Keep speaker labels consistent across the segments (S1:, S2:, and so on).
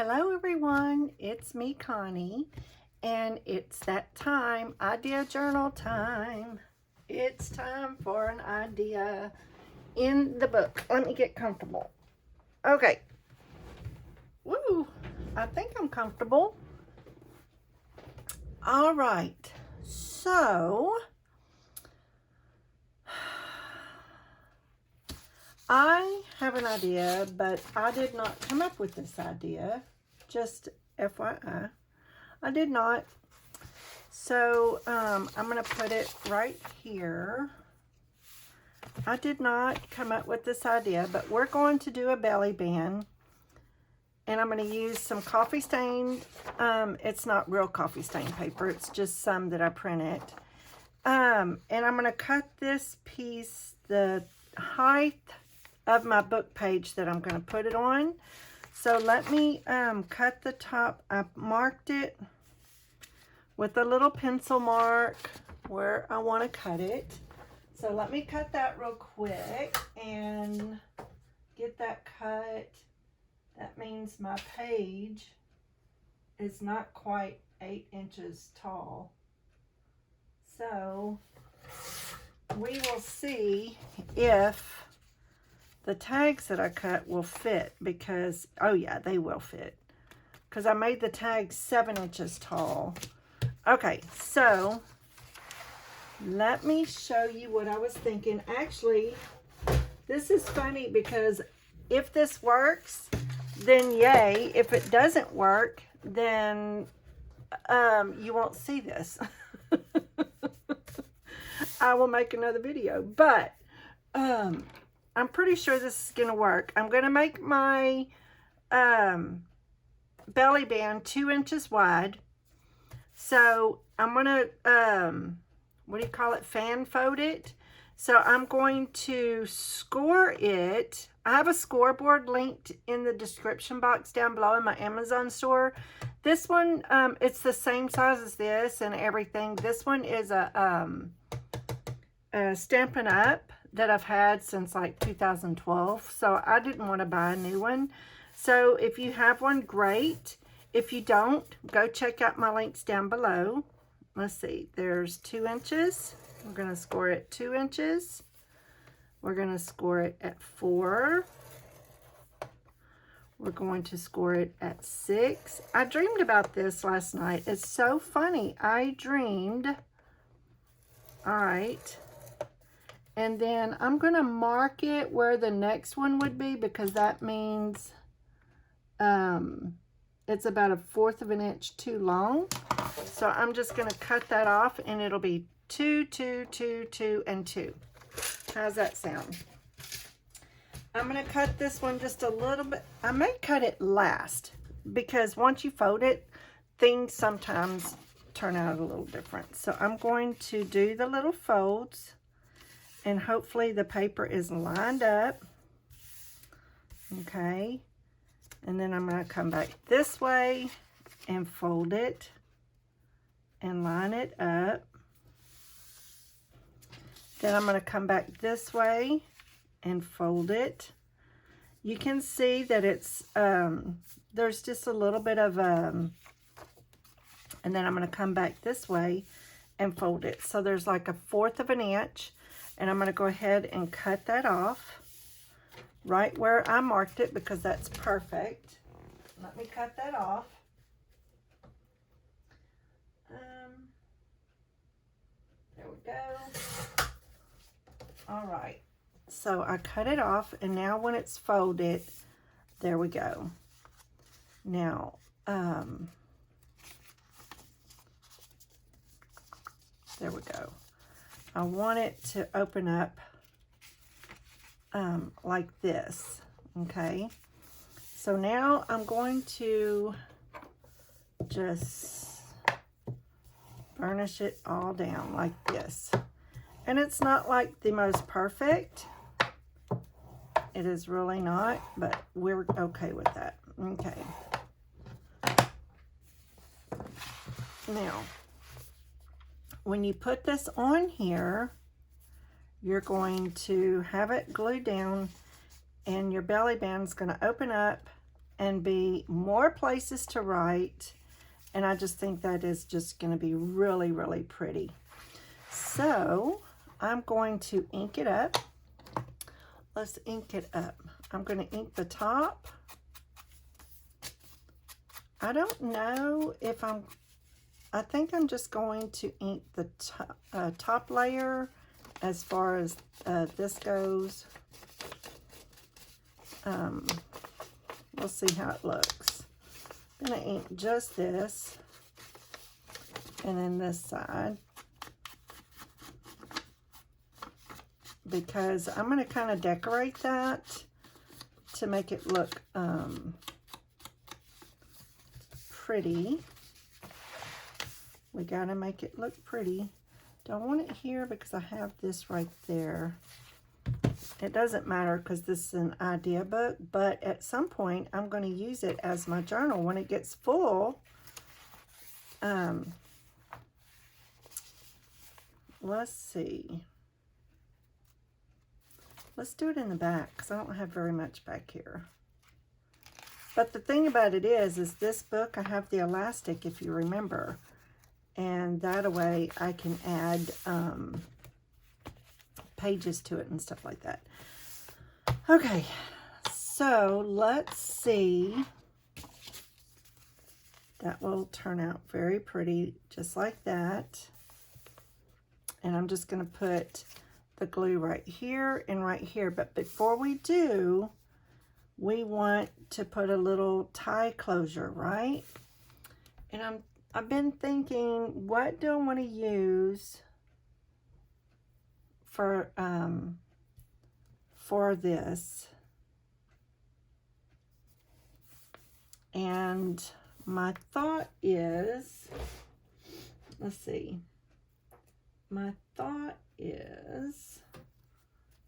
S1: Hello everyone, it's me Connie, and it's that time, idea journal time. It's time for an idea in the book. Let me get comfortable. Okay. Woo, I think I'm comfortable. All right, so I have an idea, but I did not come up with this idea. Just FYI, I did not. So I'm going to put it right here. I did not come up with this idea, but we're going to do a belly band. And I'm going to use some coffee stain. It's not real coffee stain paper. It's just some that I printed. And I'm going to cut this piece, the height of my book page that I'm going to put it on. So let me cut the top. I marked it with a little pencil mark where I want to cut it. So let me cut that real quick and get that cut. That means my page is not quite 8 inches tall. So we will see if the tags that I cut will fit, because, oh yeah, they will fit, because I made the tags 7 inches tall. Okay, so let me show you what I was thinking. Actually, this is funny because if this works, then yay. If it doesn't work, then you won't see this. I will make another video, but I'm pretty sure this is going to work. I'm going to make my belly band 2 inches wide. So I'm going to, what do you call it? Fan fold it. So I'm going to score it. I have a scoreboard linked in the description box down below in my Amazon store. This one, it's the same size as this and everything. This one is a Stampin' Up! That I've had since like 2012. So I didn't want to buy a new one. So if you have one, great. If you don't, go check out my links down below. Let's see, there's 2 inches. We're going to score it 2 inches. We're going to score it at 4. We're going to score it at 6. I dreamed about this last night. It's so funny. I dreamed. All right. And then I'm going to mark it where the next one would be, because that means it's about 1/4 of an inch too long. So I'm just going to cut that off, and it'll be 2, 2, 2, 2, and 2. How's that sound? I'm going to cut this one just a little bit. I may cut it last, because once you fold it, things sometimes turn out a little different. So I'm going to do the little folds, and hopefully the paper is lined up. Okay. And then I'm going to come back this way and fold it and line it up. Then I'm going to come back this way and fold it. You can see that it's, there's just a little bit of, and then I'm going to come back this way and fold it. So there's like 1/4 of an inch, and I'm going to go ahead and cut that off right where I marked it, because that's perfect. Let me cut that off. There we go. All right, so I cut it off, and now when it's folded, there we go. Now, there we go. I want it to open up like this, okay? So now I'm going to just burnish it all down like this. And it's not like the most perfect. It is really not, but we're okay with that. Okay. Now, when you put this on here, you're going to have it glued down, and your belly band is going to open up and be more places to write. And I just think that is just going to be really, really pretty. So I'm going to ink it up. Let's ink it up. I'm going to ink the top. I don't know if I think I'm just going to ink the top layer as far as this goes. We'll see how it looks. I'm going to ink just this and then this side, because I'm going to kind of decorate that to make it look pretty. We got to make it look pretty. Don't want it here because I have this right there. It doesn't matter because this is an idea book, but at some point I'm going to use it as my journal when it gets full. Let's see. Let's do it in the back because I don't have very much back here. But the thing about it is this book, I have the elastic, if you remember. And that way I can add pages to it and stuff like that. Okay, so let's see. That will turn out very pretty, just like that. And I'm just going to put the glue right here and right here. But before we do, we want to put a little tie closure, right? And I've been thinking, what do I want to use for this? And my thought is, let's see. My thought is,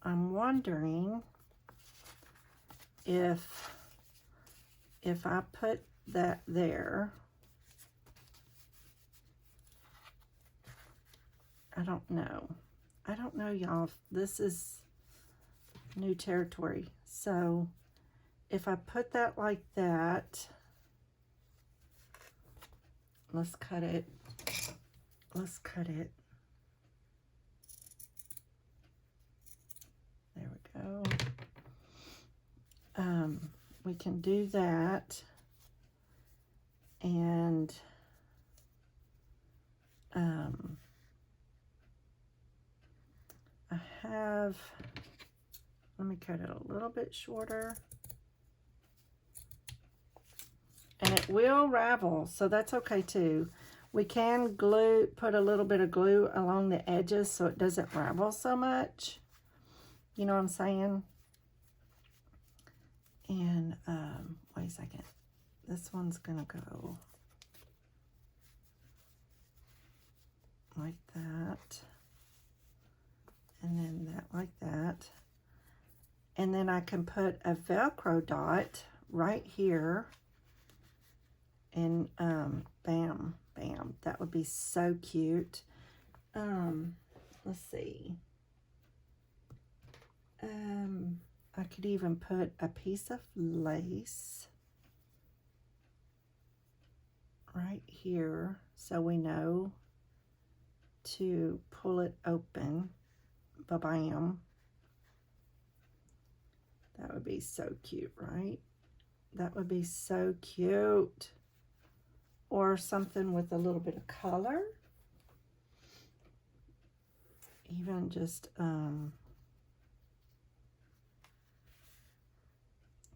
S1: I'm wondering if I put that there. I don't know. I don't know, y'all. This is new territory. So if I put that like that, let's cut it. Let's cut it. There we go. We can do that. And I have, let me cut it a little bit shorter. And it will ravel, so that's okay too. We can put a little bit of glue along the edges so it doesn't ravel so much. You know what I'm saying? And wait a second. This one's gonna go like that. And then that like that. And then I can put a Velcro dot right here. And bam, bam. That would be so cute. Let's see. I could even put a piece of lace right here so we know to pull it open. Ba-bam. That would be so cute, right? That would be so cute. Or something with a little bit of color. Even just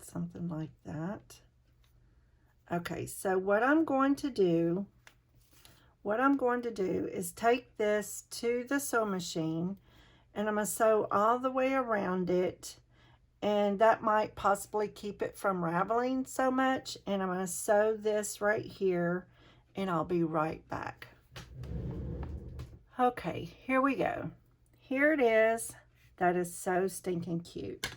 S1: something like that. Okay, so what I'm going to do is take this to the sewing machine and I'm going to sew all the way around it, and that might possibly keep it from raveling so much. And I'm going to sew this right here and I'll be right back. Okay, here we go. Here it is. That is so stinking cute.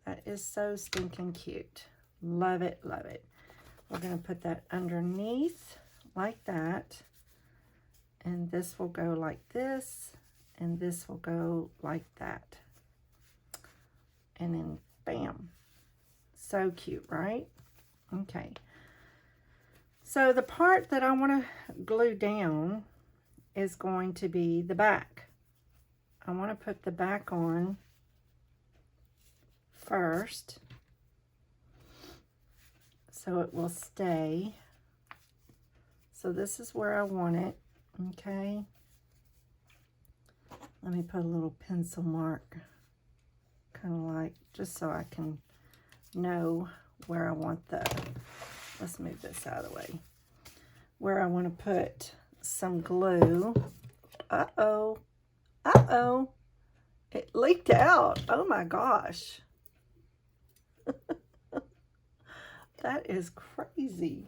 S1: That is so stinking cute. Love it, love it. We're going to put that underneath like that. And this will go like this. And this will go like that. And then bam. So cute, right? Okay. So the part that I want to glue down is going to be the back. I want to put the back on first so it will stay. So this is where I want it, okay? Let me put a little pencil mark, kind of like, just so I can know where I want the, let's move this out of the way, where I want to put some glue. Uh-oh, uh-oh, it leaked out. Oh my gosh. That is crazy.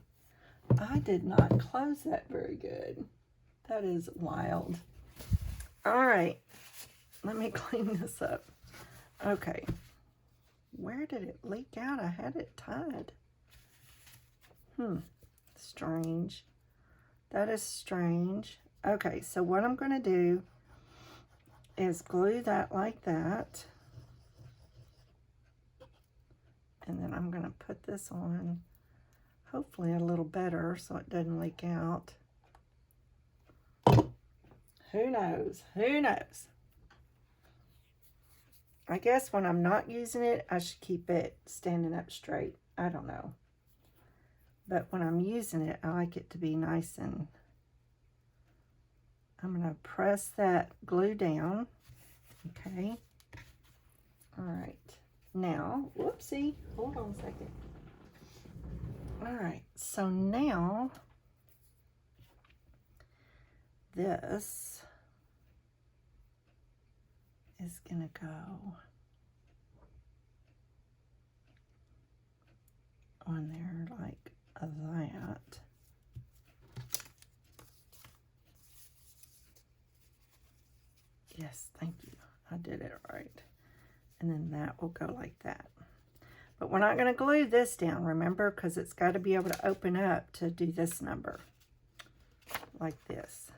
S1: I did not close that very good. That is wild. All right, let me clean this up. Okay, where did it leak out? I had it tied. Strange. That is strange. Okay, so what I'm going to do is glue that like that. And then I'm going to put this on, hopefully a little better so it doesn't leak out. Who knows? Who knows? I guess when I'm not using it, I should keep it standing up straight. I don't know. But when I'm using it, I like it to be nice, and I'm going to press that glue down. Okay. All right. Now, whoopsie, hold on a second. All right, so now this is gonna go on there like that. Yes, thank you. I did it right. And then that will go like that. But we're not going to glue this down, remember, because it's got to be able to open up to do this number. Like this.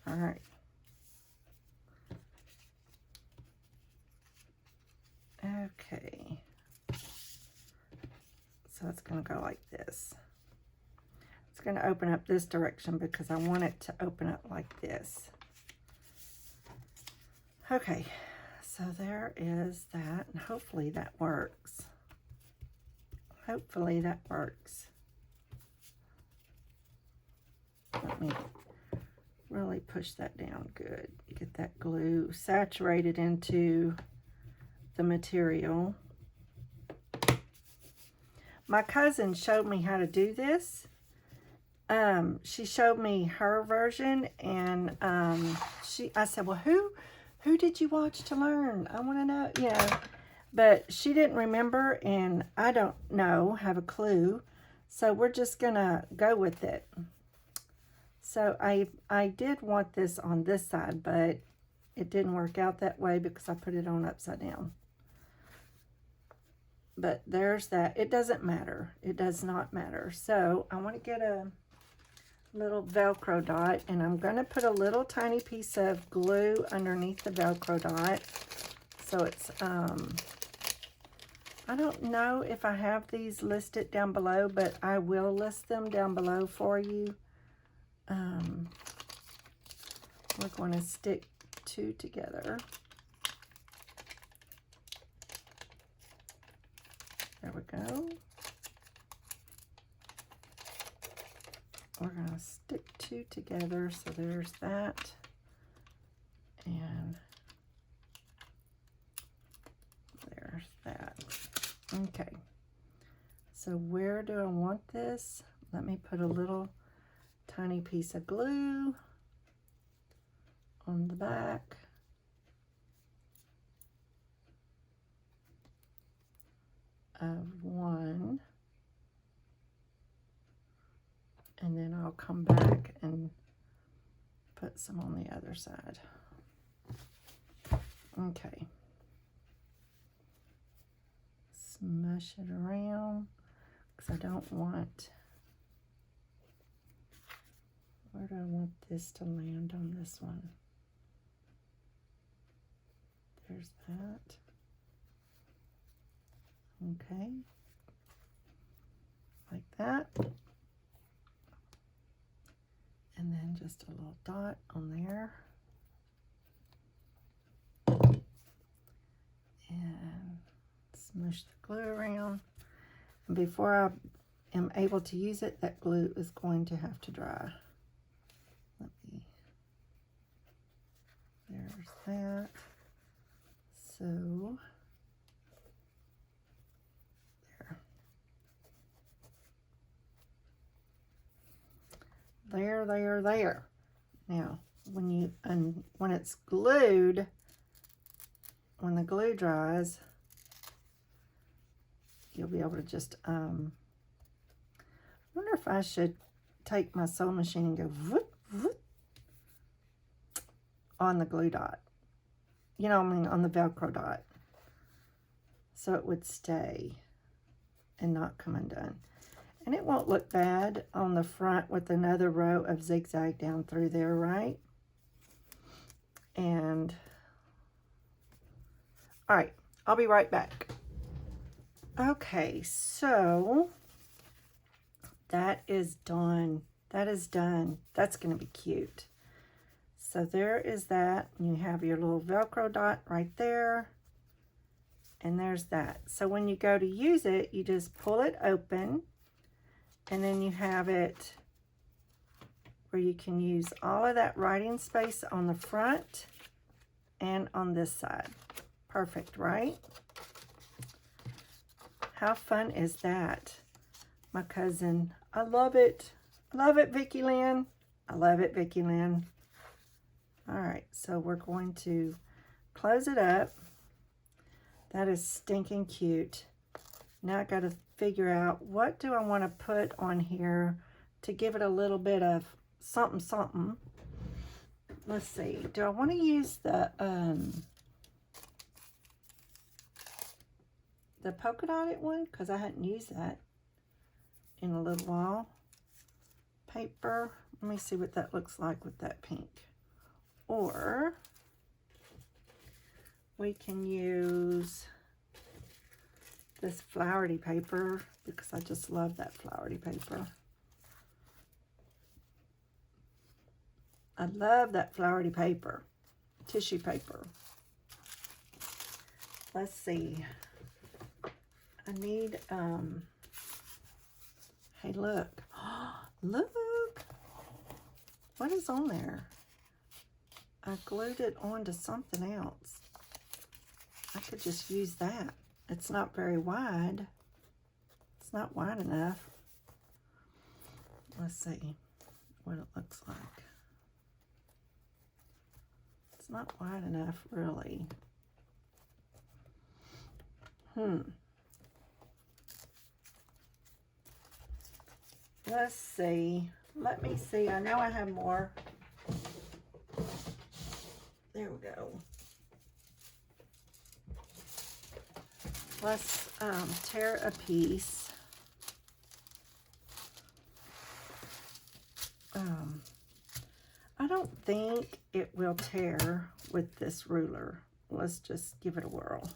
S1: All right. Okay. So it's going to go like this. It's going to open up this direction because I want it to open up like this. Okay. So there is that, and hopefully that works. Hopefully that works. Let me really push that down good. Get that glue saturated into the material. My cousin showed me how to do this. She showed me her version, and I said, well, who did you watch to learn? I want to know, you know. But she didn't remember, and I don't know, have a clue. So we're just going to go with it. So I did want this on this side, but it didn't work out that way because I put it on upside down. But there's that. It doesn't matter. It does not matter. So I want to get a little Velcro dot, and I'm going to put a little tiny piece of glue underneath the Velcro dot. So it's, I don't know if I have these listed down below, but I will list them down below for you. We're going to stick two together. There we go. We're going to stick two together, so there's that. And there's that. Okay. So where do I want this? Let me put a little tiny piece of glue on the back. Of one. And then I'll come back and put some on the other side. Okay. Smush it around because I don't want, where do I want this to land on this one? There's that. Okay. that. And then just a little dot on there. And smoosh the glue around. And before I am able to use it, that glue is going to have to dry. There's that. So, there. Now, when it's glued, when the glue dries, you'll be able to just, I wonder if I should take my sewing machine and go whoop, whoop, on the glue dot. You know, I mean on the Velcro dot. So it would stay and not come undone. And it won't look bad on the front with another row of zigzag down through there, right? And, all right, I'll be right back. Okay, so that is done. That is done. That's going to be cute. So there is that. You have your little Velcro dot right there. And there's that. So when you go to use it, you just pull it open. And then you have it where you can use all of that writing space on the front and on this side. Perfect, right? How fun is that? My cousin, I love it. I love it, Vicki Lynn. I love it, Vicki Lynn. All right, so we're going to close it up. That is stinking cute. Now I got to figure out what do I want to put on here to give it a little bit of something, something. Let's see. Do I want to use the polka dotted one? Because I hadn't used that in a little while. Paper. Let me see what that looks like with that pink. Or we can use this flowery paper because I just love that flowery paper. I love that flowery paper, tissue paper. Let's see. I need, hey, look. Look. What is on there? I glued it onto something else. I could just use that. It's not very wide. It's not wide enough. Let's see what it looks like. It's not wide enough, really. Let's see. Let me see. I know I have more. There we go. Let's tear a piece. I don't think it will tear with this ruler. Let's just give it a whirl.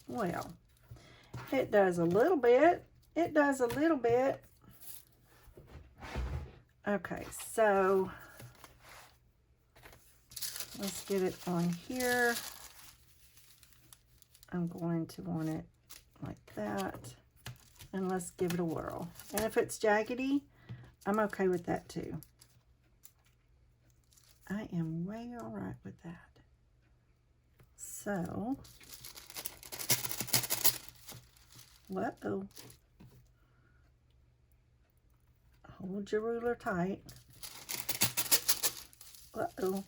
S1: Well, it does a little bit. It does a little bit. Okay, so let's get it on here. I'm going to want it like that. And let's give it a whirl. And if it's jaggedy, I'm okay with that too. I am way all right with that. So, uh-oh. Hold your ruler tight. Uh-oh.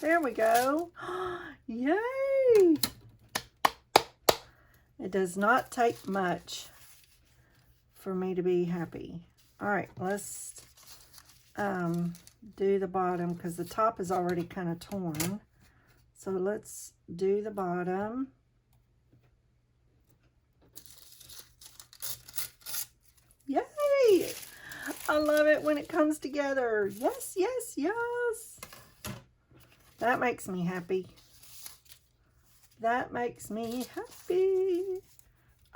S1: There we go. Yay! It does not take much for me to be happy. All right, let's do the bottom because the top is already kind of torn. So let's do the bottom. Yay! I love it when it comes together. Yes, yes, yes. That makes me happy. That makes me happy.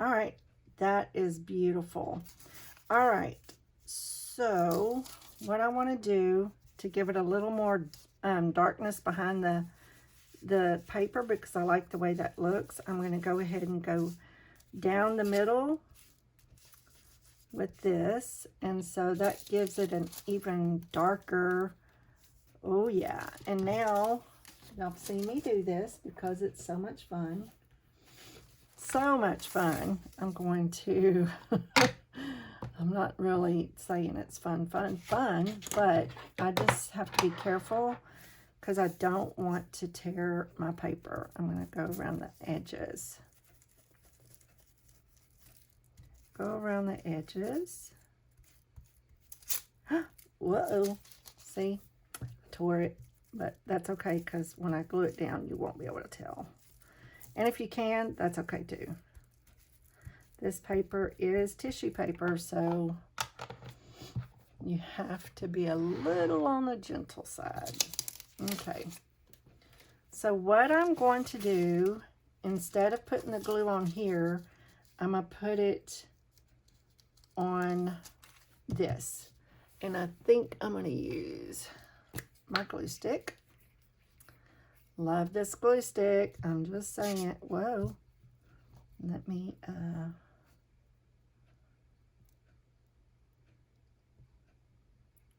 S1: All right, that is beautiful. All right, so what I want to do to give it a little more darkness behind the paper, because I like the way that looks, I'm going to go ahead and go down the middle with this, and so that gives it an even darker, oh yeah. And now y'all see me do this because it's so much fun. So much fun. I'm going to I'm not really saying it's fun, but I just have to be careful because I don't want to tear my paper. I'm going to go around the edges. Go around the edges. Whoa. See? I tore it, but that's okay because when I glue it down, you won't be able to tell. And if you can, that's okay too. This paper is tissue paper, so you have to be a little on the gentle side. Okay. So what I'm going to do, instead of putting the glue on here, I'm going to put it on this. And I think I'm going to use my glue stick. Love this glue stick. I'm just saying it. Whoa. Let me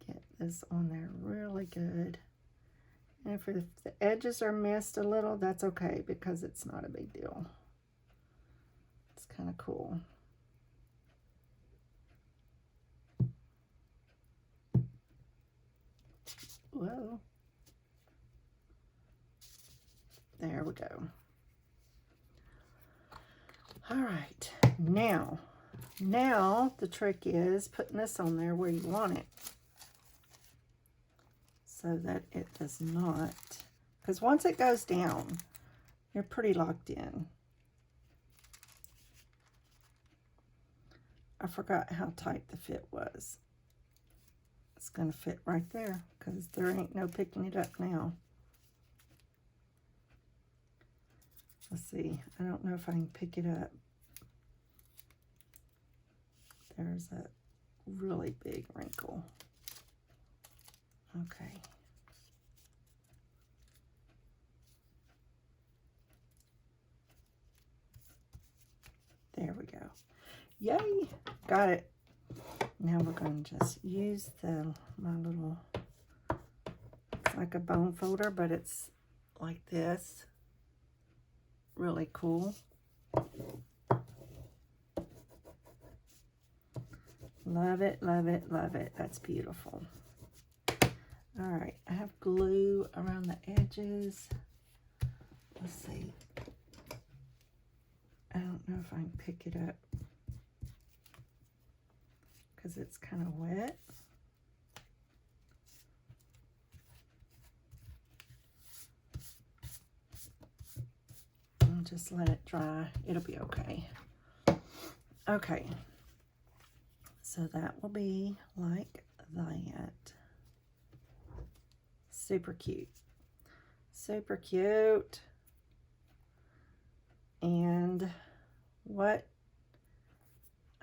S1: get this on there really good. And if the edges are missed a little, that's okay because it's not a big deal. It's kind of cool. Whoa. There we go. All right. Now the trick is putting this on there where you want it so that it does not, because once it goes down, you're pretty locked in. I forgot how tight the fit was. It's going to fit right there because there ain't no picking it up now. Let's see. I don't know if I can pick it up. There's a really big wrinkle. Okay. There we go. Yay! Got it. Now we're going to just use my little, it's like a bone folder, but it's like this. Really cool. Love it, love it, love it. That's beautiful. All right, I have glue around the edges. Let's see. I don't know if I can pick it up because it's kind of wet. I'll just let it dry. It'll be okay. Okay. So that will be like that. Super cute. Super cute. And what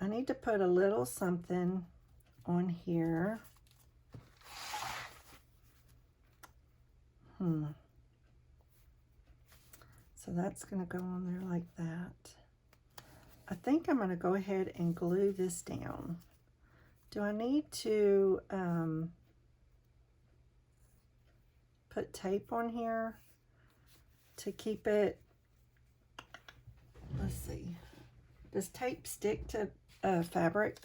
S1: I need to put a little something on here. So that's going to go on there like that. I think I'm going to go ahead and glue this down. Do I need to put tape on here to keep it? Let's see. Does tape stick to fabric?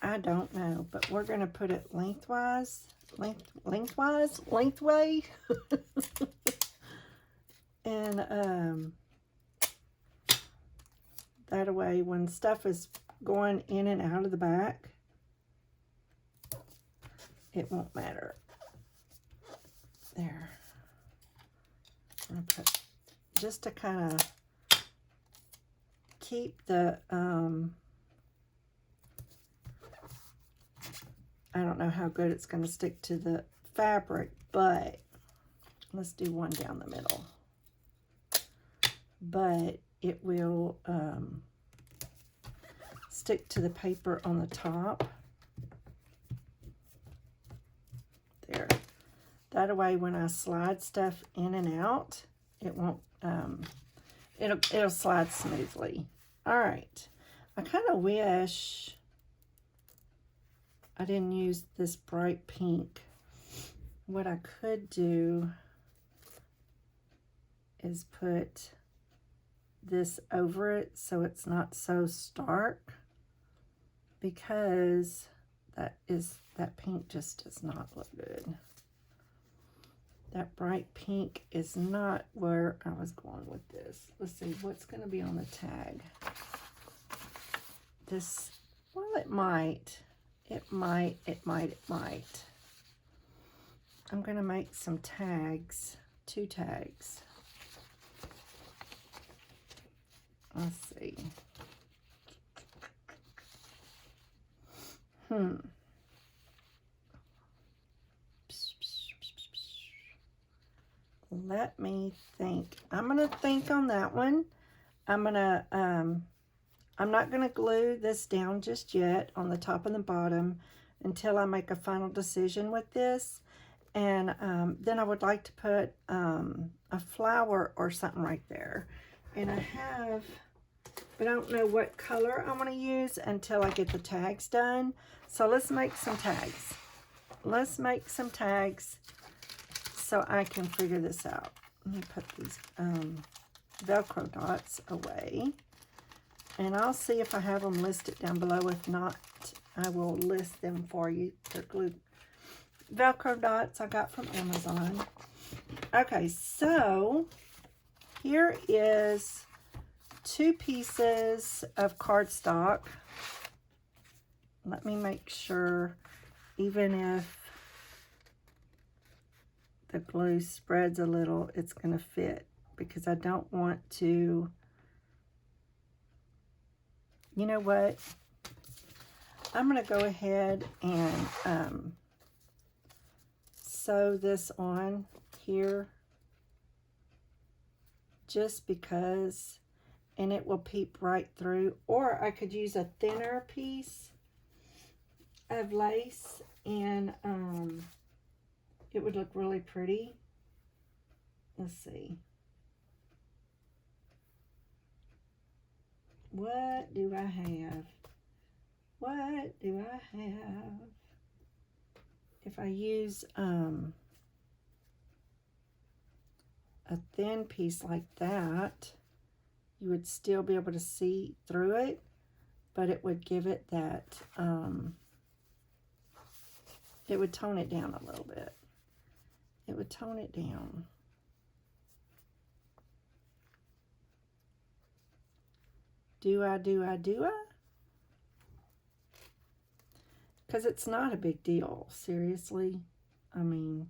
S1: I don't know, but we're going to put it lengthwise. Lengthway. And that way when stuff is going in and out of the back, it won't matter. There. I'm going to put, just to kind of keep the I don't know how good it's going to stick to the fabric, but let's do one down the middle. But it will stick to the paper on the top. There. That way when I slide stuff in and out, it won't, it'll slide smoothly. All right. I kind of wish I didn't use this bright pink. What I could do is put this over it so it's not so stark, because that pink just does not look good. That bright pink is not where I was going with this. Let's see what's going to be on the tag. This, well, it might. I'm going to make some tags, 2 tags. Let's see. Let me think. I'm going to think on that one. I'm not going to glue this down just yet on the top and the bottom until I make a final decision with this. And then I would like to put a flower or something right there. And I have, but I don't know what color I want to use until I get the tags done. So let's make some tags. Let's make some tags so I can figure this out. Let me put these Velcro dots away. And I'll see if I have them listed down below. If not, I will list them for you. They're glue Velcro dots I got from Amazon. Okay, so here is 2 pieces of cardstock. Let me make sure, even if the glue spreads a little, it's going to fit, because I don't want to, you know what, I'm going to go ahead and sew this on here, just because, and it will peep right through. Or I could use a thinner piece of lace, and it would look really pretty. Let's see. What do I have? What do I have? If I use a thin piece like that, you would still be able to see through it, but it would give it that, it would tone it down a little bit. It would tone it down. Do I? Because it's not a big deal, seriously. I mean,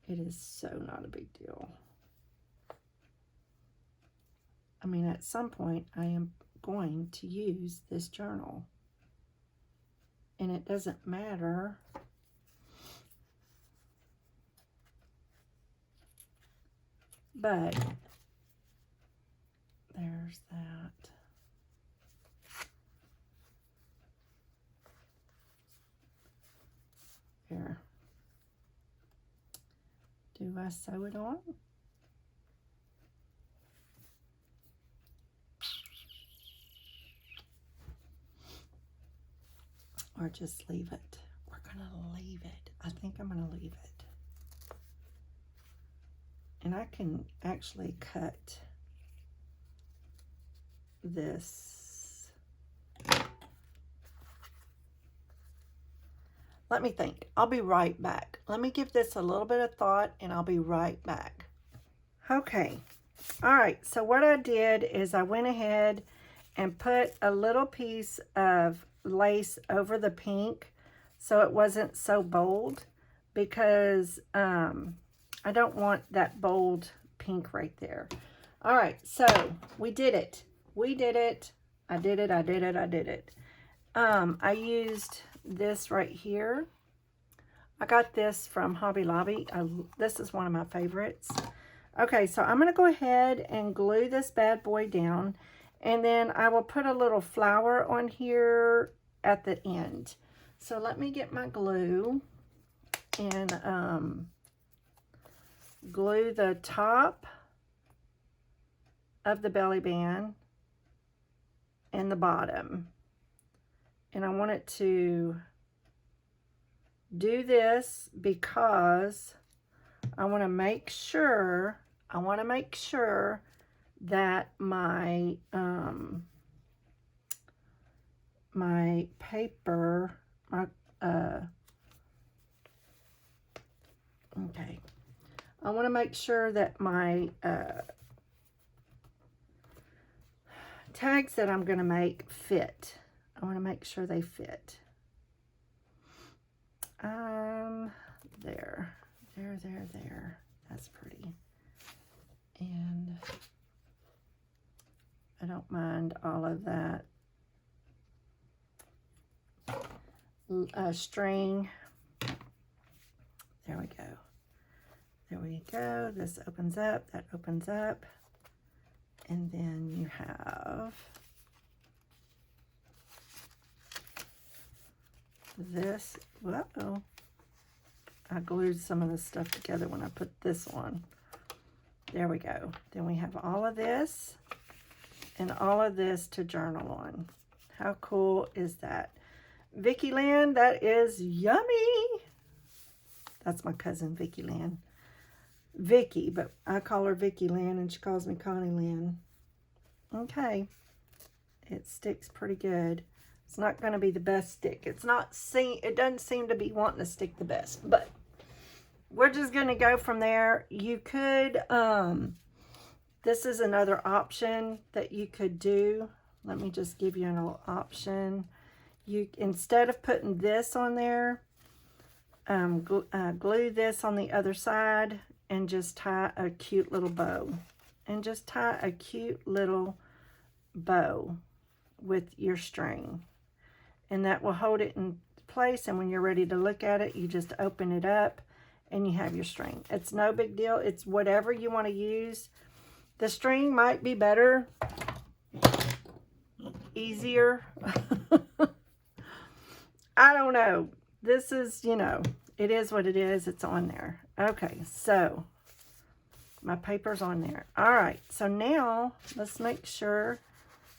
S1: it is so not a big deal. I mean, at some point, I am going to use this journal. And it doesn't matter. But there's that. Here. Do I sew it on? Or just leave it? We're gonna leave it. I think I'm gonna leave it. And I can actually cut this. Let me think. I'll be right back. Let me give this a little bit of thought, and I'll be right back. Okay. All right. So what I did is I went ahead and put a little piece of lace over the pink so it wasn't so bold, because I don't want that bold pink right there. All right. So we did it. We did it. I did it. I used this right here. I got this from Hobby Lobby. This is one of my favorites. Okay, so I'm going to go ahead and glue this bad boy down, and then I will put a little flower on here at the end. So let me get my glue and glue the top of the belly band and the bottom. And I want it to do this because I want to make sure that my my paper, okay, I want to make sure that my tags that I'm going to make fit. I want to make sure they fit. There. That's pretty. And I don't mind all of that string. There we go. There we go. This opens up, that opens up. And then you have this. Uh-oh. I glued some of this stuff together when I put this on. There we go. Then we have all of this and all of this to journal on. How cool is that? Vicky Lynn, that is yummy. That's my cousin, Vicky Lynn. Vicky, but I call her Vicky Lynn and she calls me Connie Lynn. Okay. It sticks pretty good. It's not going to be the best stick. It doesn't seem to be wanting to stick the best, but we're just going to go from there. You could, this is another option that you could do. Let me just give you an little option. Instead of putting this on there, glue this on the other side and just tie a cute little bow. And just tie a cute little bow with your string. And that will hold it in place, and when you're ready to look at it, you just open it up and you have your string. It's no big deal. It's whatever you want to use. The string might be better, easier. I don't know. This is, you know, it is what it is. It's on there. Okay, so my paper's on there. All right, so now let's make sure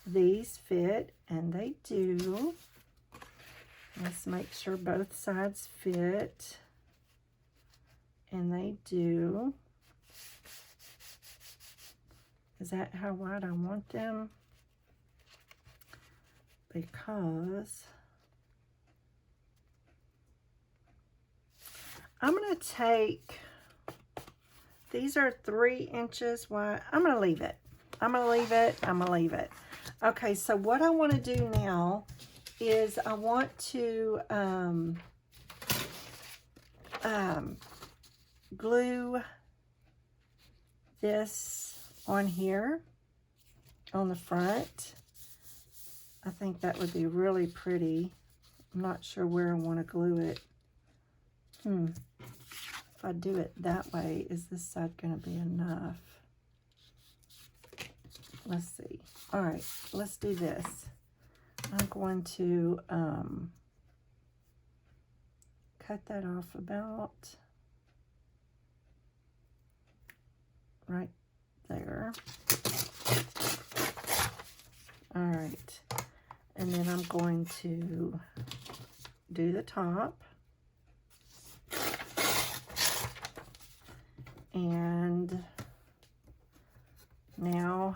S1: these fit, and they do. Let's make sure both sides fit, and they do. Is that how wide I want them? Because I'm going to take, these are 3 inches wide. I'm going to leave it. I'm going to leave it. I'm going to leave it. Okay, so what I want to do now is I want to glue this on here on the front. I think that would be really pretty. I'm not sure where I want to glue it. If I do it that way, is this side going to be enough? Let's see. All right, let's do this. I'm going to cut that off about right there. All right, and then I'm going to do the top. And now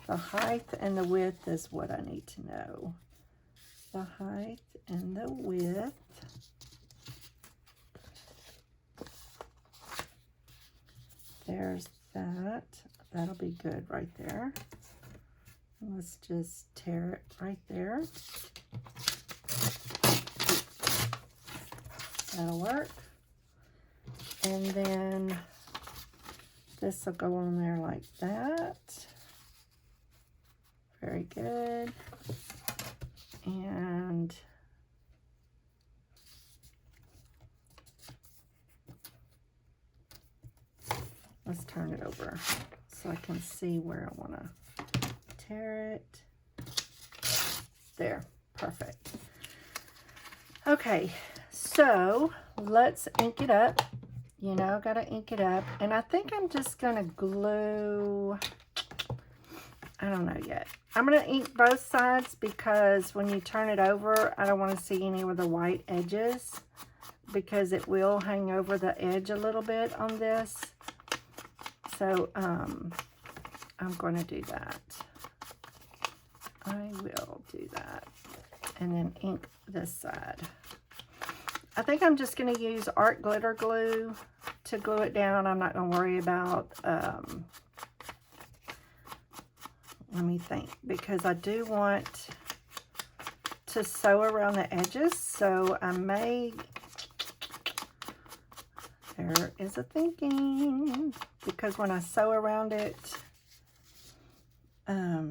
S1: the height and the width is what I need to know. The height and the width. There's that. That'll be good right there. Let's just tear it right there. That'll work. And then this will go on there like that. Very good. And Let's turn it over so I can see where I want to tear it. There, perfect. Okay, so let's ink it up. You know, gotta ink it up. And I think I'm just gonna glue, I don't know yet. I'm gonna ink both sides because when you turn it over, I don't want to see any of the white edges because it will hang over the edge a little bit on this. So I'm going to do that. I will do that. And then ink this side. I think I'm just going to use art glitter glue to glue it down. I'm not going to worry about, let me think, because I do want to sew around the edges. So I may, there is a thinking, because when I sew around it, I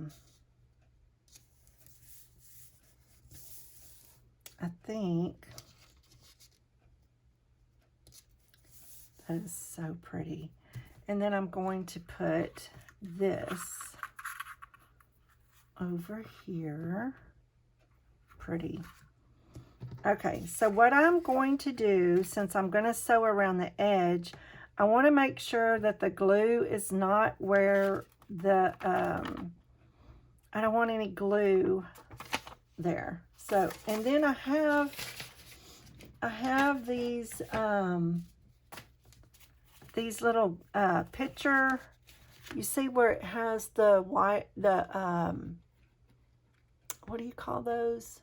S1: think that is so pretty. And then I'm going to put this over here. Pretty. Okay, so what I'm going to do, since I'm going to sew around the edge, I want to make sure that the glue is not where the, I don't want any glue there. So, and then I have these little picture, you see where it has the white, the, what do you call those?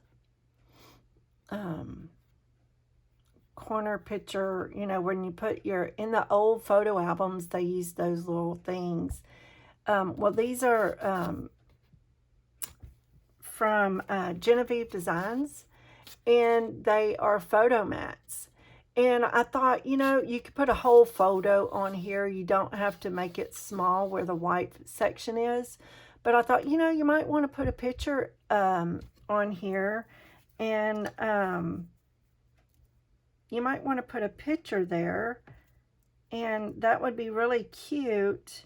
S1: Corner picture, you know, when you put your, in the old photo albums, they use those little things. Well, these are from Jenofeve Designs, and they are photo mats. And I thought, you know, you could put a whole photo on here. You don't have to make it small where the white section is. But I thought, you know, you might want to put a picture on here. And you might want to put a picture there. And that would be really cute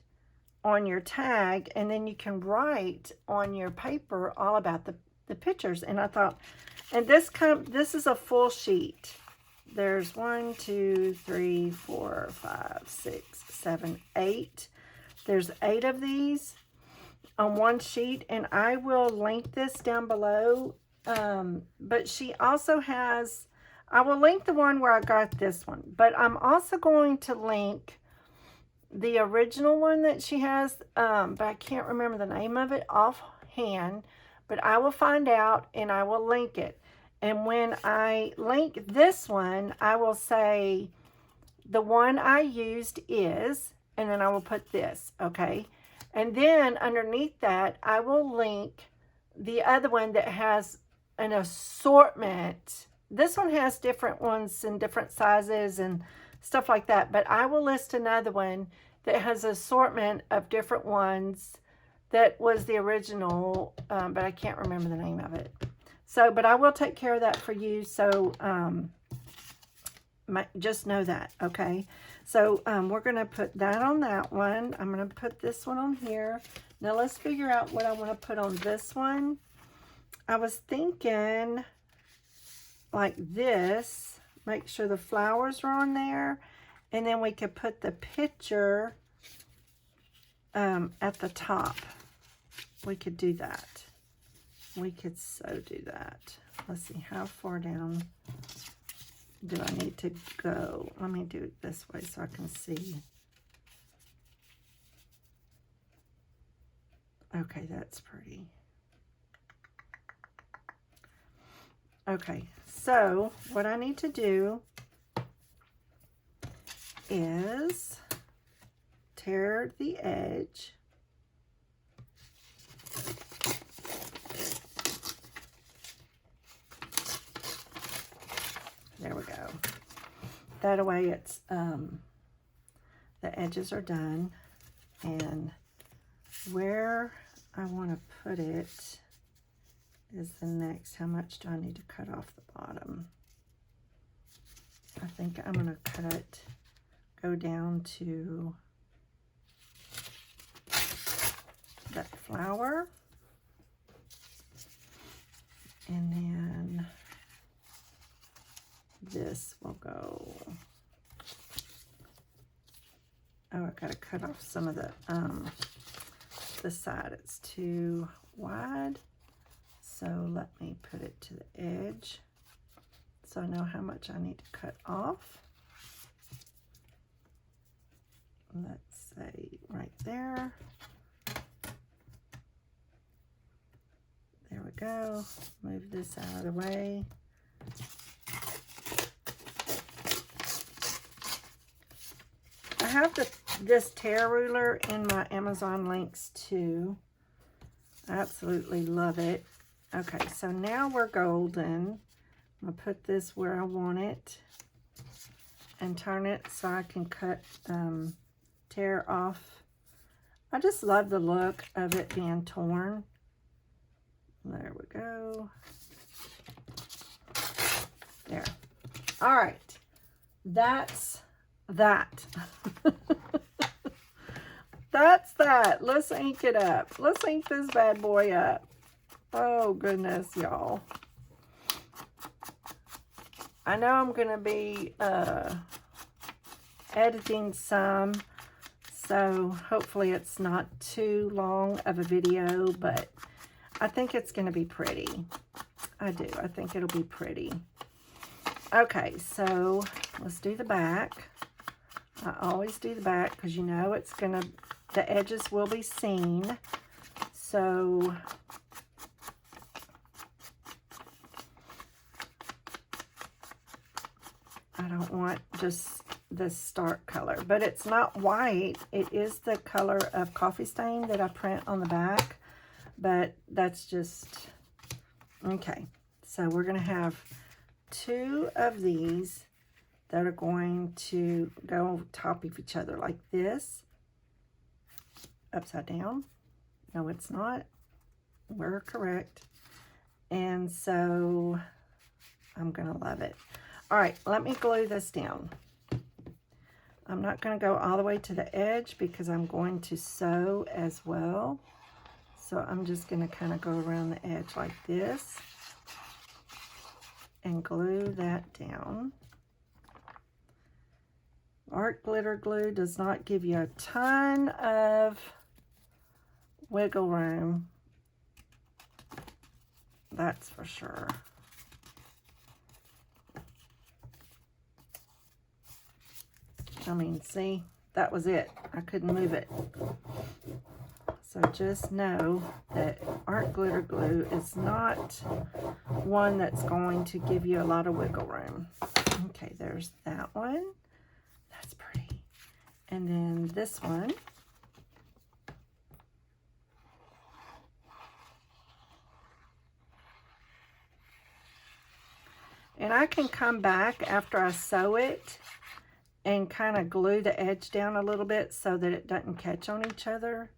S1: on your tag. And then you can write on your paper all about the pictures. And I thought, and this is a full sheet. There's 1, 2, 3, 4, 5, 6, 7, 8. There's 8 of these on one sheet, and I will link this down below. But she also has, I will link the one where I got this one, but I'm also going to link the original one that she has, but I can't remember the name of it offhand, but I will find out and I will link it. And when I link this one, I will say the one I used is, and then I will put this, okay? And then underneath that, I will link the other one that has an assortment. This one has different ones in different sizes and stuff like that, but I will list another one that has an assortment of different ones that was the original, but I can't remember the name of it. So, but I will take care of that for you. So, just know that, okay? So, we're going to put that on that one. I'm going to put this one on here. Now, let's figure out what I want to put on this one. I was thinking like this. Make sure the flowers are on there. And then we could put the picture at the top. We could do that. We could so do that. Let's see, how far down do I need to go? Let me do it this way so I can see. Okay, that's pretty. Okay, so what I need to do is tear the edge. There we go. That way it's, the edges are done. And where I want to put it is the next. How much do I need to cut off the bottom? I think I'm going to go down to flower. And then this will go, oh, I gotta cut off some of the side. It's too wide. So let me put it to the edge so I know how much I need to cut off. Let's say right there. There we go. Move this out of the way. I have this tear ruler in my Amazon links too. I absolutely love it. Okay, so now we're golden. I'm gonna put this where I want it and turn it so I can cut, tear off. I just love the look of it being torn. There we go. There. All right. That's that. That's that. Let's ink it up. Let's ink this bad boy up. Oh, goodness, y'all. I know I'm going to be editing some, so hopefully it's not too long of a video, but I think it's going to be pretty. I do. I think it'll be pretty. Okay, so let's do the back. I always do the back because you know it's going to, the edges will be seen. So I don't want just the stark color, but it's not white. It is the color of coffee stain that I print on the back, but that's just, okay. So we're going to have 2 of these that are going to go top of each other like this. Upside down. No, it's not. We're correct. And so I'm going to love it. All right, let me glue this down. I'm not going to go all the way to the edge because I'm going to sew as well. So I'm just going to kind of go around the edge like this and glue that down. Art glitter glue does not give you a ton of wiggle room. That's for sure. I mean, see, that was it. I couldn't move it. So just know that art glitter glue is not one that's going to give you a lot of wiggle room. Okay, there's that one. That's pretty. And then this one. And I can come back after I sew it and kind of glue the edge down a little bit so that it doesn't catch on each other.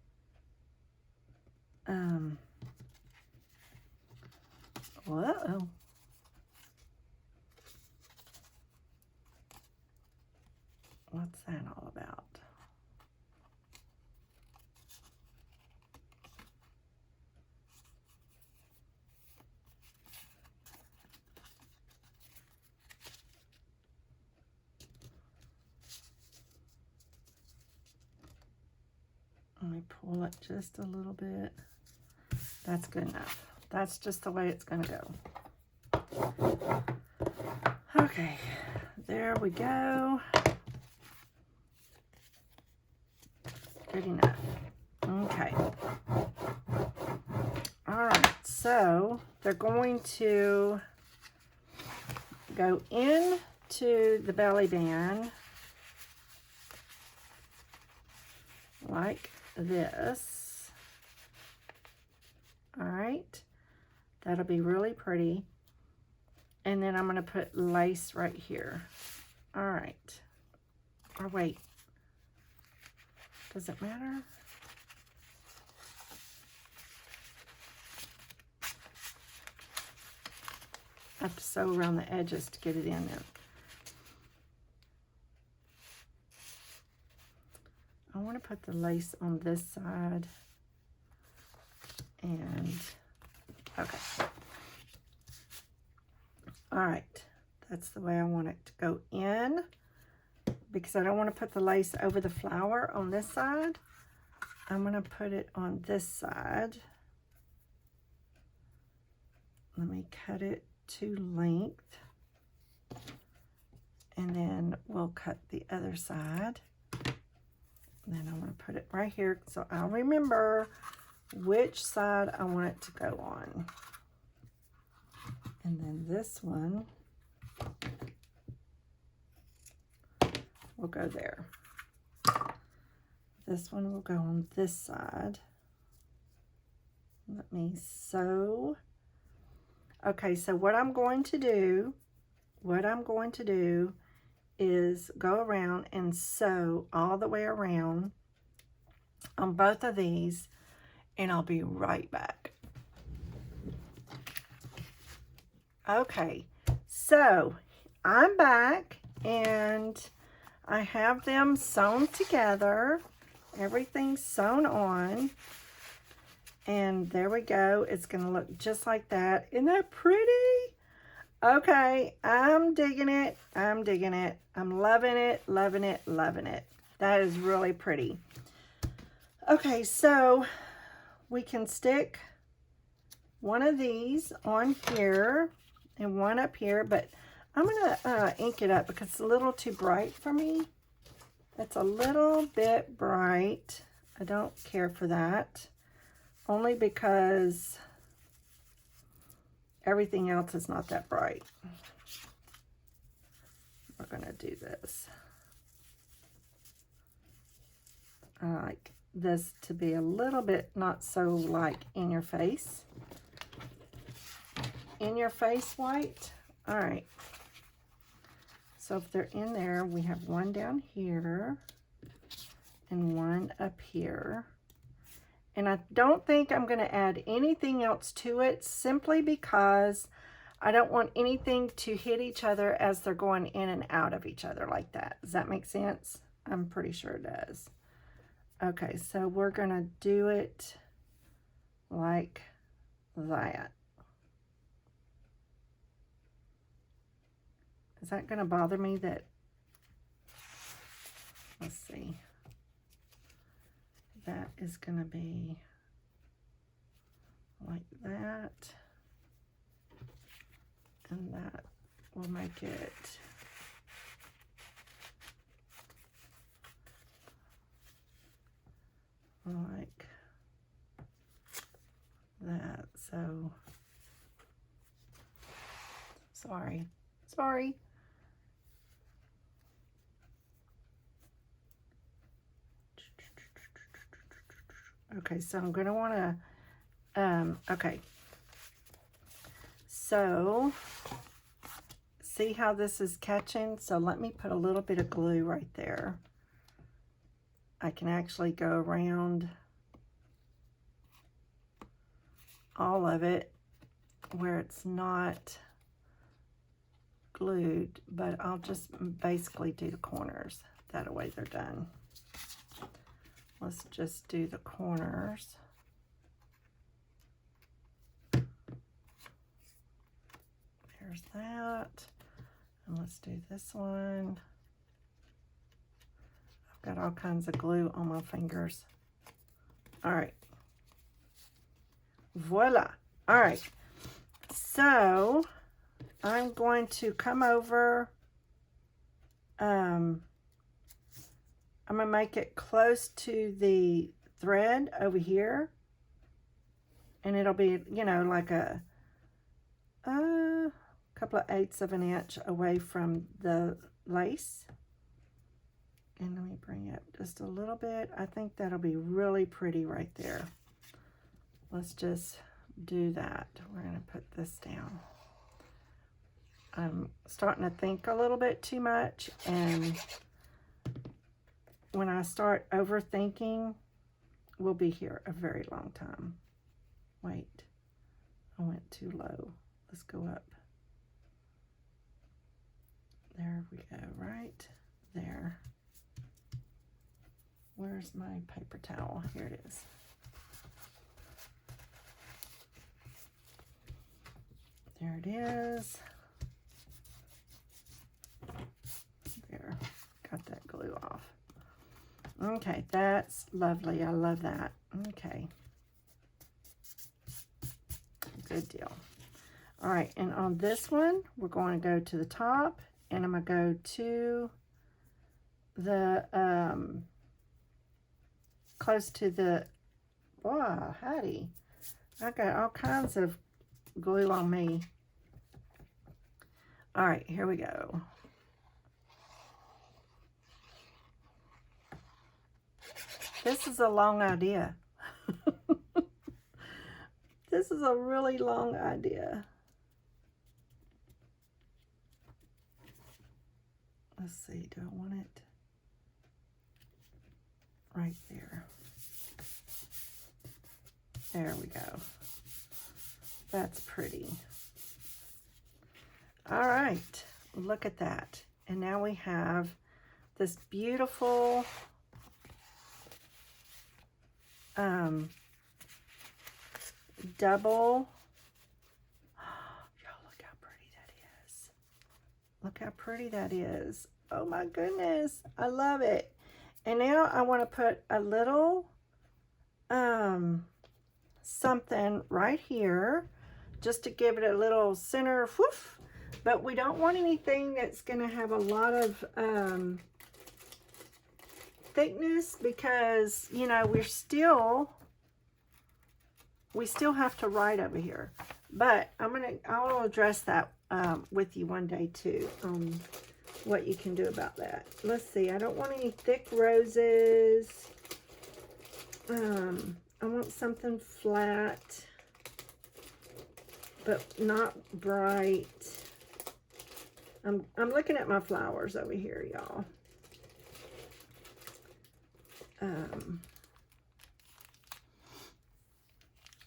S1: Whoa. What's that all about? Let me pull it just a little bit. That's good enough. That's just the way it's going to go. Okay, there we go. Good enough. Okay. All right, so they're going to go into the belly band like this. All right, that'll be really pretty. And then I'm going to put lace right here. All right. Or wait, does it matter? I have to sew around the edges to get it in there. I want to put the lace on this side And, okay. All right, that's the way I want it to go in, because I don't want to put the lace over the flower on this side. I'm going to put it on this side. Let me cut it to length, and then we'll cut the other side. And then I'm going to put it right here so I'll remember which side I want it to go on. And then this one will go there. This one will go on this side. Let me sew. Okay, so what I'm going to do is go around and sew all the way around on both of these, and I'll be right back. Okay, so I'm back and I have them sewn together. Everything's sewn on. And there we go. It's going to look just like that. Isn't that pretty? Okay, I'm digging it. I'm digging it. I'm loving it, loving it, loving it. That is really pretty. Okay, so we can stick one of these on here and one up here, but I'm going to ink it up because it's a little too bright for me. It's a little bit bright. I don't care for that, only because everything else is not that bright. We're going to do this. I like this to be a little bit not so like in your face. In your face white. All right. So if they're in there, we have one down here and one up here. And I don't think I'm going to add anything else to it, simply because I don't want anything to hit each other as they're going in and out of each other like that. Does that make sense? I'm pretty sure it does. Okay, so we're going to do it like that. Is that going to bother me that, let's see, that is going to be like that, and that will make it like that. So, sorry. Okay, so I'm going to want to, okay. So, see how this is catching? So let me put a little bit of glue right there. I can actually go around all of it where it's not glued, but I'll just basically do the corners. That way they're done. Let's just do the corners. There's that. And let's do this one. I've got all kinds of glue on my fingers. All right. Voila. All right. So I'm going to come over. I'm going to make it close to the thread over here. And it'll be, you know, like a couple of 1/8 of an inch away from the lace. And let me bring it just a little bit. I think that'll be really pretty right there. Let's just do that. We're going to put this down. I'm starting to think a little bit too much, and when I start overthinking, we'll be here a very long time. Wait, I went too low. Let's go up. There we go, right there. Where's my paper towel? Here it is. There it is. There, got that glue off. Okay, that's lovely. I love that. Okay. Good deal. All right, and on this one, we're going to go to the top, and I'm going to go to the, close to the, wow, howdy. I got all kinds of glue on me. All right, here we go. This is a long idea. This is a really long idea. Let's see, do I want it right there? There we go. That's pretty. All right, look at that. And now we have this beautiful double. Y'all, look how pretty that is. Look how pretty that is. Oh my goodness, I love it. And now I want to put a little something right here just to give it a little center whoof. But we don't want anything that's going to have a lot of thickness, because you know we still have to write over here. But I'll address that with you one day too, what you can do about that. Let's see, I don't want any thick roses. I want something flat but not bright. I'm looking at my flowers over here, y'all.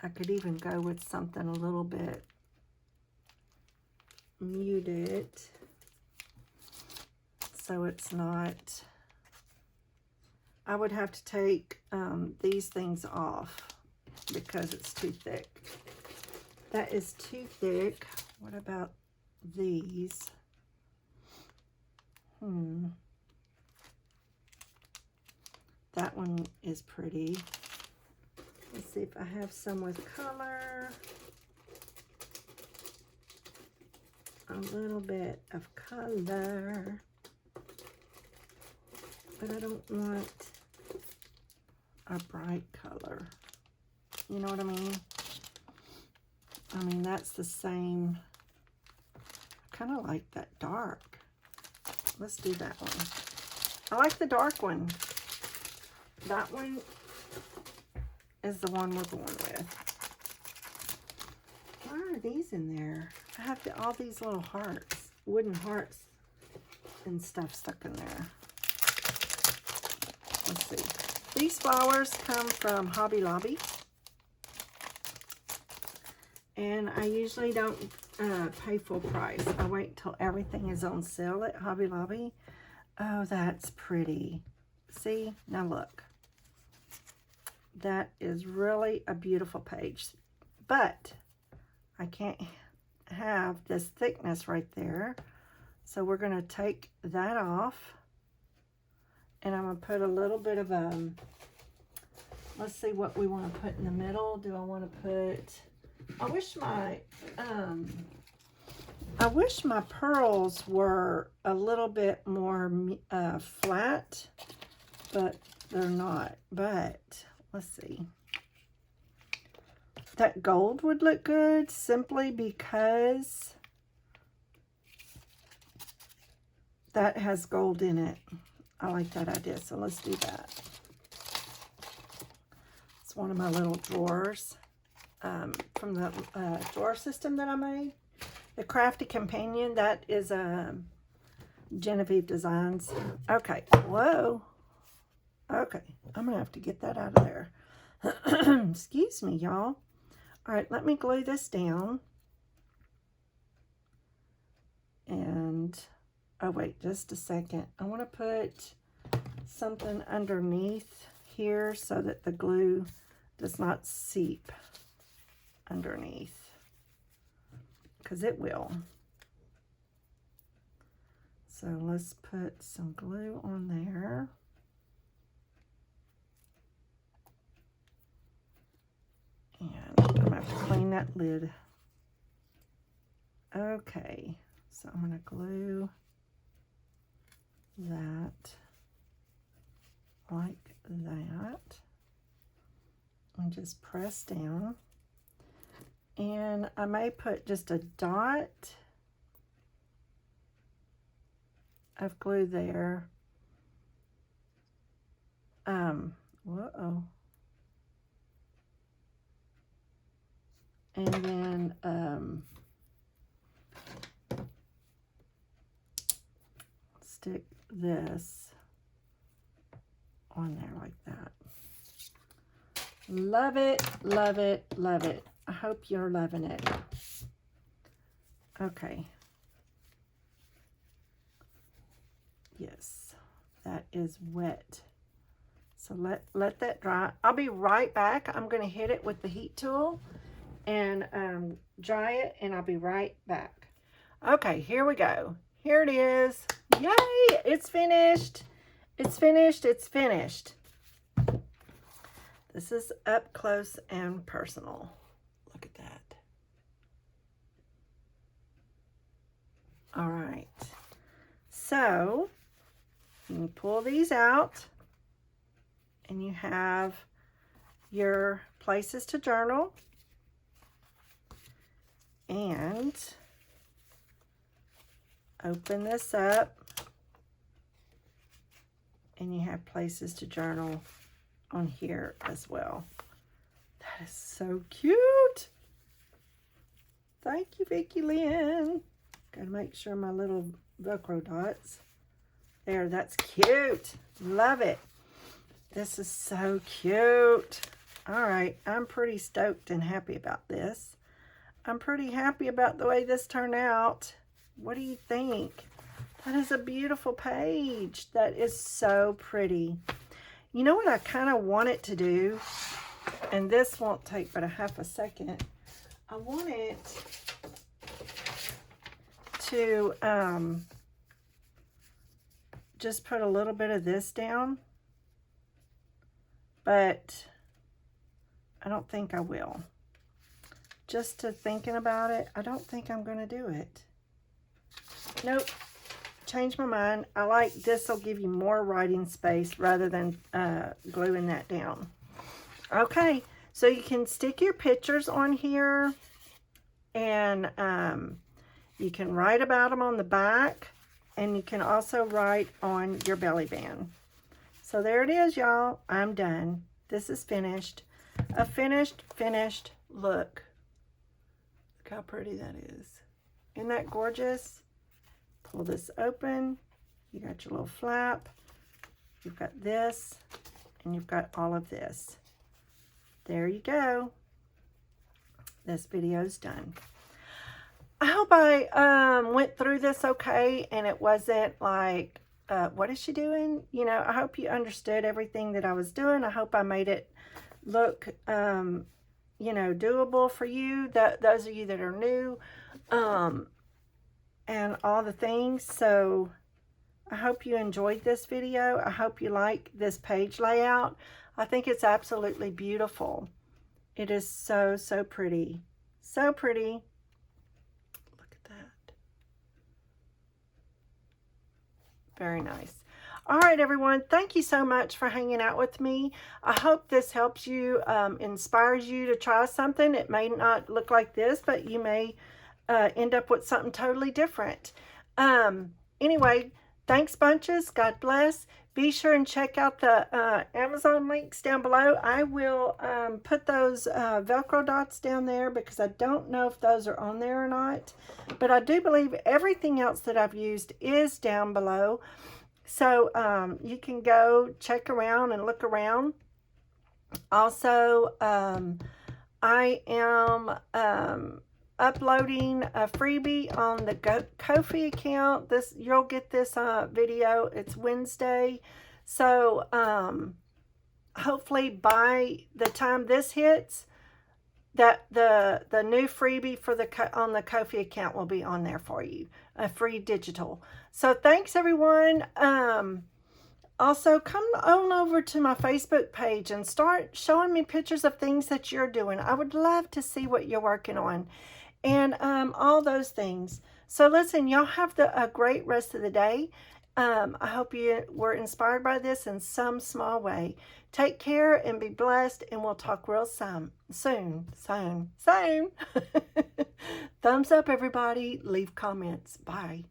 S1: I could even go with something a little bit muted, so it's not, I would have to take these things off because it's too thick. That is too thick. What about these? That one is pretty. Let's see if I have some with color. A little bit of color. But I don't want a bright color. You know what I mean? I mean, that's the same. I kind of like that dark. Let's do that one. I like the dark one. That one is the one we're going with. Why are these in there? I have all these little hearts, wooden hearts and stuff stuck in there. Let's see. These flowers come from Hobby Lobby. And I usually don't pay full price. I wait till everything is on sale at Hobby Lobby. Oh, that's pretty. See? Now look. That is really a beautiful page. But I can't have this thickness right there. So we're going to take that off. And I'm going to put a little bit of let's see what we want to put in the middle. Do I want to put, I wish my pearls were a little bit more flat, but they're not. But let's see. That gold would look good simply because that has gold in it. I like that idea, so let's do that. It's one of my little drawers from the drawer system that I made. The Crafty Companion, that is Jenofeve Designs. Okay, whoa. Okay, I'm going to have to get that out of there. Excuse me, y'all. All right, let me glue this down. And, oh wait, just a second. I want to put something underneath here so that the glue does not seep underneath. because it will. So let's put some glue on there. And I'm going to have to clean that lid. Okay, so I'm going to glue that like that. And just press down. And I may put just a dot of glue there. Whoa. And then stick this on there like that. Love it, love it, love it. I hope you're loving it. Okay. Yes, that is wet. So let that dry. I'll be right back. I'm going to hit it with the heat tool and dry it, and I'll be right back. Okay, here we go. Here it is. Yay! It's finished. It's finished. It's finished. This is up close and personal. Look at that. All right. So you pull these out, and you have your places to journal, and open this up, and you have places to journal on here as well. That is so cute. Thank you, Vicki Lynn. Gotta make sure my little Velcro dots. There, that's cute. Love it. This is so cute. All right, I'm pretty stoked and happy about this. I'm pretty happy about the way this turned out. What do you think? That is a beautiful page. That is so pretty. You know what I kind of want it to do? And this won't take but a half a second. I want it to just put a little bit of this down. But I don't think I will. Just to thinking about it, I don't think I'm going to do it. Nope. Change my mind. I like this will give you more writing space rather than gluing that down. Okay, so you can stick your pictures on here, and you can write about them on the back, and you can also write on your belly band. So there it is, y'all. I'm done. This is finished. A finished look. Look how pretty that is. Isn't that gorgeous? Pull this open. You got your little flap. You've got this, and you've got all of this. There you go. This video's done. I hope I went through this okay, and it wasn't like, what is she doing? You know, I hope you understood everything that I was doing. I hope I made it look, you know, doable for you, those of you that are new, and all the things. So I hope you enjoyed this video. I hope you like this page layout. I think it's absolutely beautiful. It is so, so pretty. So pretty. Look at that. Very nice. All right, everyone. Thank you so much for hanging out with me. I hope this helps you, inspires you to try something. It may not look like this, but you may end up with something totally different. Anyway, thanks bunches. God bless. Be sure and check out the Amazon links down below. I will put those Velcro dots down there because I don't know if those are on there or not. But I do believe everything else that I've used is down below. So you can go check around and look around. Also, I am uploading a freebie on the Ko-fi account. You'll get this video. It's Wednesday. So hopefully by the time this hits, that the new freebie for on the Ko-fi account will be on there for you, a free digital. So thanks everyone. Also, come on over to my Facebook page and start showing me pictures of things that you're doing. I would love to see what you're working on, and all those things. So listen, y'all have a great rest of the day. I hope you were inspired by this in some small way. Take care and be blessed, and we'll talk real soon. Thumbs up, everybody. Leave comments. Bye.